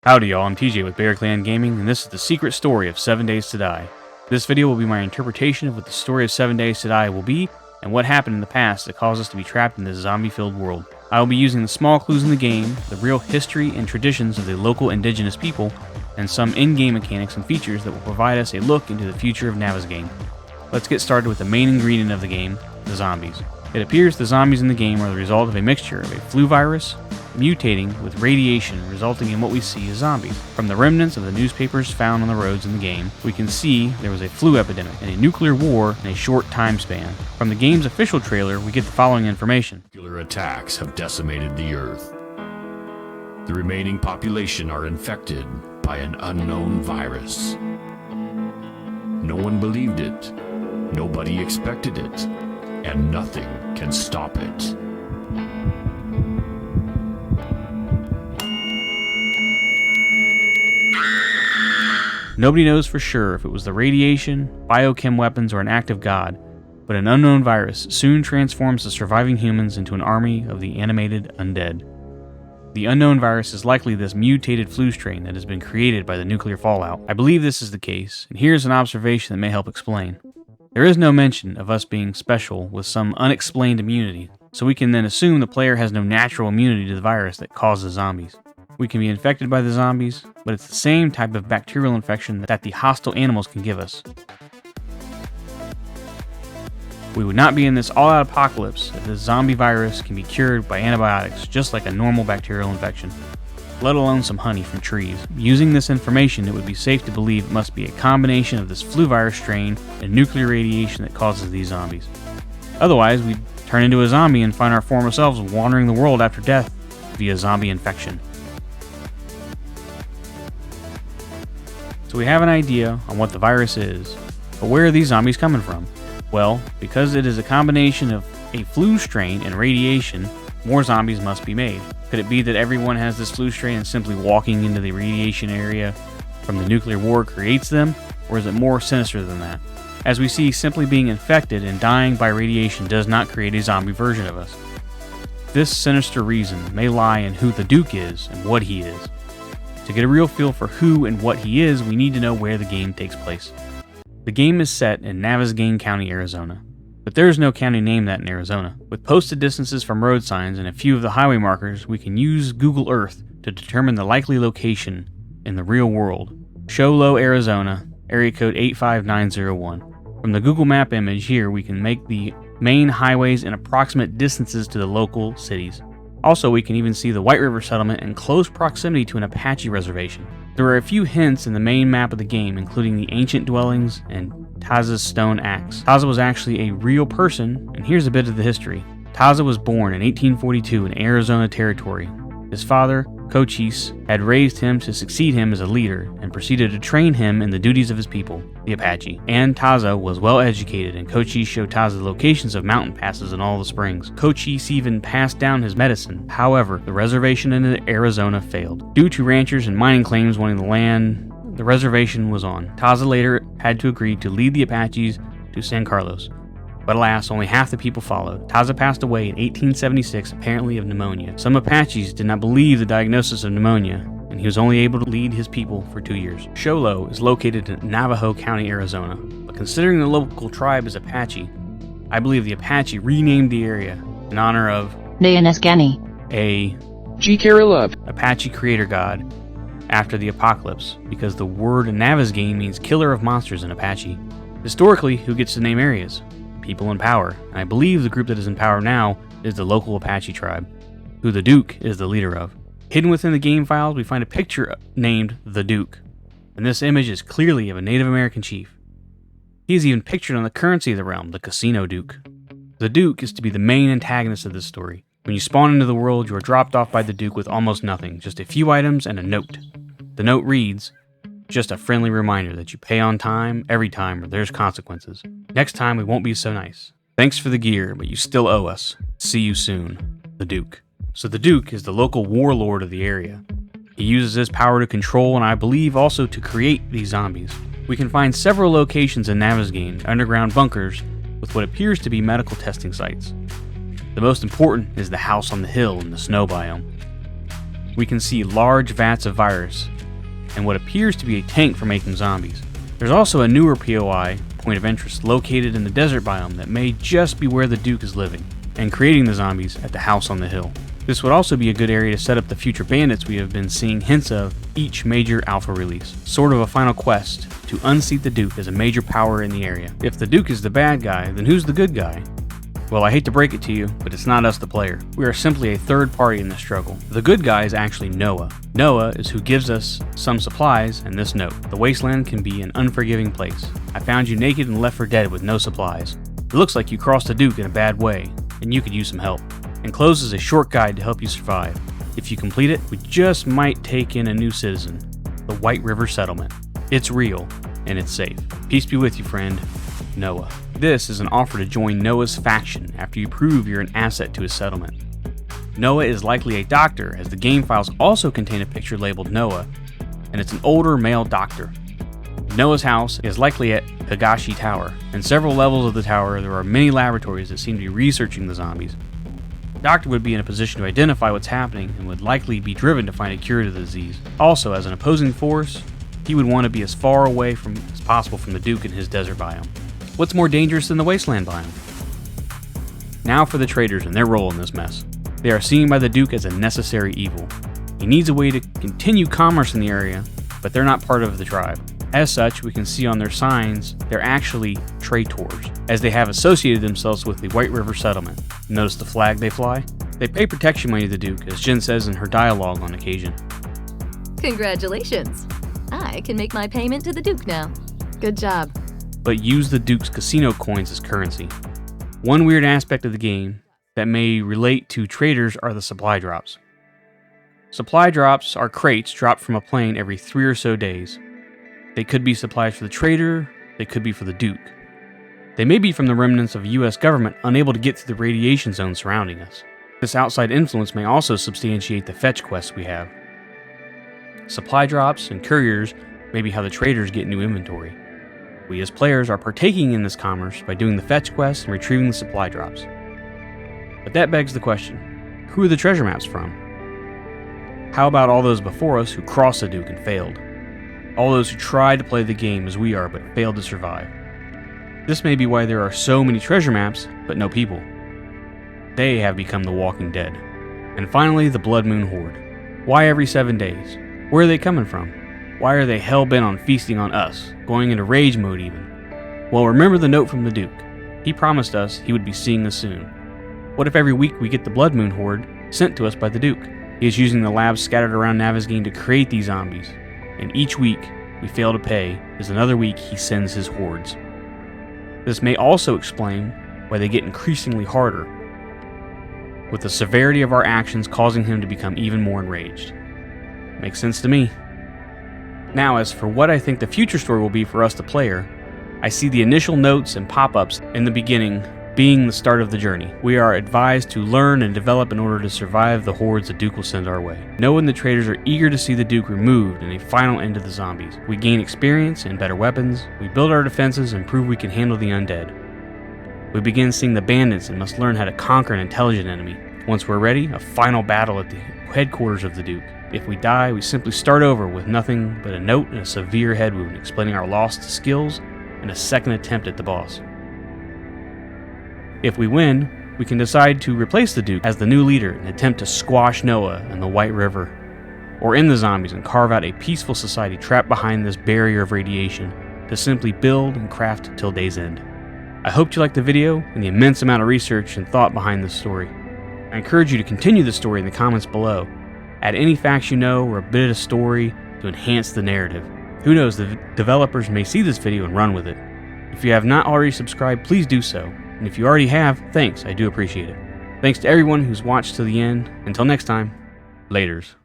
Howdy y'all, I'm TJ with Bear Clan Gaming, and this is the secret story of 7 Days to Die. This video will be my interpretation of what the story of 7 Days to Die will be, and what happened in the past that caused us to be trapped in this zombie-filled world. I will be using the small clues in the game, the real history and traditions of the local indigenous people, and some in-game mechanics and features that will provide us a look into the future of Navasgame. Let's get started with the main ingredient of the game, the zombies. It appears the zombies in the game are the result of a mixture of a flu virus, mutating with radiation, resulting in what we see as zombies. From the remnants of the newspapers found on the roads in the game, we can see there was a flu epidemic and a nuclear war in a short time span. From the game's official trailer, we get the following information. Nuclear attacks have decimated the Earth. The remaining population are infected by an unknown virus. No one believed it, nobody expected it, and nothing can stop it. Nobody knows for sure if it was the radiation, biochem weapons, or an act of God, but an unknown virus soon transforms the surviving humans into an army of the animated undead. The unknown virus is likely this mutated flu strain that has been created by the nuclear fallout. I believe this is the case, and here's an observation that may help explain. There is no mention of us being special with some unexplained immunity, so we can then assume the player has no natural immunity to the virus that causes zombies. We can be infected by the zombies, but it's the same type of bacterial infection that the hostile animals can give us. We would not be in this all-out apocalypse if the zombie virus can be cured by antibiotics just like a normal bacterial infection, let alone some honey from trees. Using this information, it would be safe to believe it must be a combination of this flu virus strain and nuclear radiation that causes these zombies. Otherwise, we'd turn into a zombie and find our former selves wandering the world after death via zombie infection. So we have an idea on what the virus is, but where are these zombies coming from? Well, because it is a combination of a flu strain and radiation, more zombies must be made. Could it be that everyone has this flu strain and simply walking into the radiation area from the nuclear war creates them, or is it more sinister than that? As we see, simply being infected and dying by radiation does not create a zombie version of us. This sinister reason may lie in who the Duke is and what he is. To get a real feel for who and what he is, we need to know where the game takes place. The game is set in Navasgame County, Arizona, but there is no county named that in Arizona. With posted distances from road signs and a few of the highway markers, we can use Google Earth to determine the likely location in the real world. Show Low, Arizona, area code 85901. From the Google Map image here, we can make the main highways and approximate distances to the local cities. Also, we can even see the White River settlement in close proximity to an Apache reservation. There are a few hints in the main map of the game, including the ancient dwellings and Taza's stone axe. Taza was actually a real person, and here's a bit of the history. Taza was born in 1842 in Arizona Territory. His father, Cochise, had raised him to succeed him as a leader and proceeded to train him in the duties of his people, the Apache. And Taza was well educated, and Cochise showed Taza the locations of mountain passes in all the springs. Cochise even passed down his medicine. However, the reservation in Arizona failed. Due to ranchers and mining claims wanting the land the reservation was on, Taza later had to agree to lead the Apaches to San Carlos. But alas, only half the people followed. Taza passed away in 1876, apparently of pneumonia. Some Apaches did not believe the diagnosis of pneumonia, and he was only able to lead his people for 2 years. Show Low is located in Navajo County, Arizona, but considering the local tribe is Apache, I believe the Apache renamed the area in honor of Nayanesgani, a G-Carilove, Apache creator god after the apocalypse, because the word Navasgame means killer of monsters in Apache. Historically, who gets to name areas? People in power, and I believe the group that is in power now is the local Apache tribe, who the Duke is the leader of. Hidden within the game files, we find a picture named the Duke, and this image is clearly of a Native American chief. He is even pictured on the currency of the realm, the Casino Duke. The Duke is to be the main antagonist of this story. When you spawn into the world, you are dropped off by the Duke with almost nothing, just a few items and a note. The note reads, "Just a friendly reminder that you pay on time every time or there's consequences. Next time we won't be so nice. Thanks for the gear, but you still owe us. See you soon. The Duke." So the Duke is the local warlord of the area. He uses his power to control and I believe also to create these zombies. We can find several locations in Navasgame, underground bunkers with what appears to be medical testing sites. The most important is the house on the hill in the snow biome. we can see large vats of virus and what appears to be a tank for making zombies. There's also a newer POI, point of interest, located in the desert biome that may just be where the Duke is living and creating the zombies at the house on the hill. This would also be a good area to set up the future bandits we have been seeing hints of each major alpha release, sort of a final quest to unseat the Duke as a major power in the area. If the Duke is the bad guy, then who's the good guy? Well, I hate to break it to you, but it's not us the player. We are simply a third party in this struggle. The good guy is actually Noah. Noah is who gives us some supplies and this note. The wasteland can be an unforgiving place. I found you naked and left for dead with no supplies. It looks like you crossed the Duke in a bad way, and you could use some help. Enclosed is a short guide to help you survive. If you complete it, we just might take in a new citizen, the White River Settlement. It's real, and it's safe. Peace be with you, friend, Noah. This is an offer to join Noah's faction after you prove you're an asset to his settlement. Noah is likely a doctor, as the game files also contain a picture labeled Noah, and it's an older male doctor. Noah's house is likely at Higashi Tower. In several levels of the tower, there are many laboratories that seem to be researching the zombies. The doctor would be in a position to identify what's happening and would likely be driven to find a cure to the disease. Also, as an opposing force, he would want to be as far away as possible from the Duke in his desert biome. What's more dangerous than the wasteland biome? Now for the traders and their role in this mess. They are seen by the Duke as a necessary evil. He needs a way to continue commerce in the area, but they're not part of the tribe. As such, we can see on their signs they're actually traitors, as they have associated themselves with the White River Settlement. Notice the flag they fly? They pay protection money to the Duke, as Jen says in her dialogue on occasion. Congratulations! I can make my payment to the Duke now. Good job. But use the Duke's casino coins as currency. One weird aspect of the game that may relate to traders are the supply drops. Supply drops are crates dropped from a plane every 3 or so days. They could be supplies for the trader, they could be for the Duke. They may be from the remnants of a US government unable to get through the radiation zone surrounding us. This outside influence may also substantiate the fetch quests we have. Supply drops and couriers may be how the traders get new inventory. We as players are partaking in this commerce by doing the fetch quests and retrieving the supply drops. But that begs the question, who are the treasure maps from? How about all those before us who crossed the Duke and failed? All those who tried to play the game as we are but failed to survive. This may be why there are so many treasure maps, but no people. They have become the walking dead. And finally, the Blood Moon Horde. Why every 7 days? Where are they coming from? Why are they hell-bent on feasting on us, going into rage mode even? Well, remember the note from the Duke. He promised us he would be seeing us soon. What if every week we get the Blood Moon Horde sent to us by the Duke? He is using the labs scattered around Navezgane to create these zombies, and each week we fail to pay is another week he sends his hordes. This may also explain why they get increasingly harder, with the severity of our actions causing him to become even more enraged. Makes sense to me. Now, as for what I think the future story will be for us the player, I see the initial notes and pop-ups in the beginning being the start of the journey. We are advised to learn and develop in order to survive the hordes the Duke will send our way. Noah and the traders are eager to see the Duke removed and a final end to the zombies. We gain experience and better weapons, we build our defenses and prove we can handle the undead. We begin seeing the bandits and must learn how to conquer an intelligent enemy. Once we're ready, a final battle at the headquarters of the Duke. If we die, we simply start over with nothing but a note and a severe head wound explaining our lost skills and a second attempt at the boss. If we win, we can decide to replace the Duke as the new leader and attempt to squash Noah and the White River, or end the zombies and carve out a peaceful society trapped behind this barrier of radiation to simply build and craft till day's end. I hope you liked the video and the immense amount of research and thought behind this story. I encourage you to continue the story in the comments below. Add any facts you know or a bit of story to enhance the narrative. Who knows, the developers may see this video and run with it. If you have not already subscribed, please do so. And if you already have, thanks, I do appreciate it. Thanks to everyone who's watched to the end. Until next time, laters.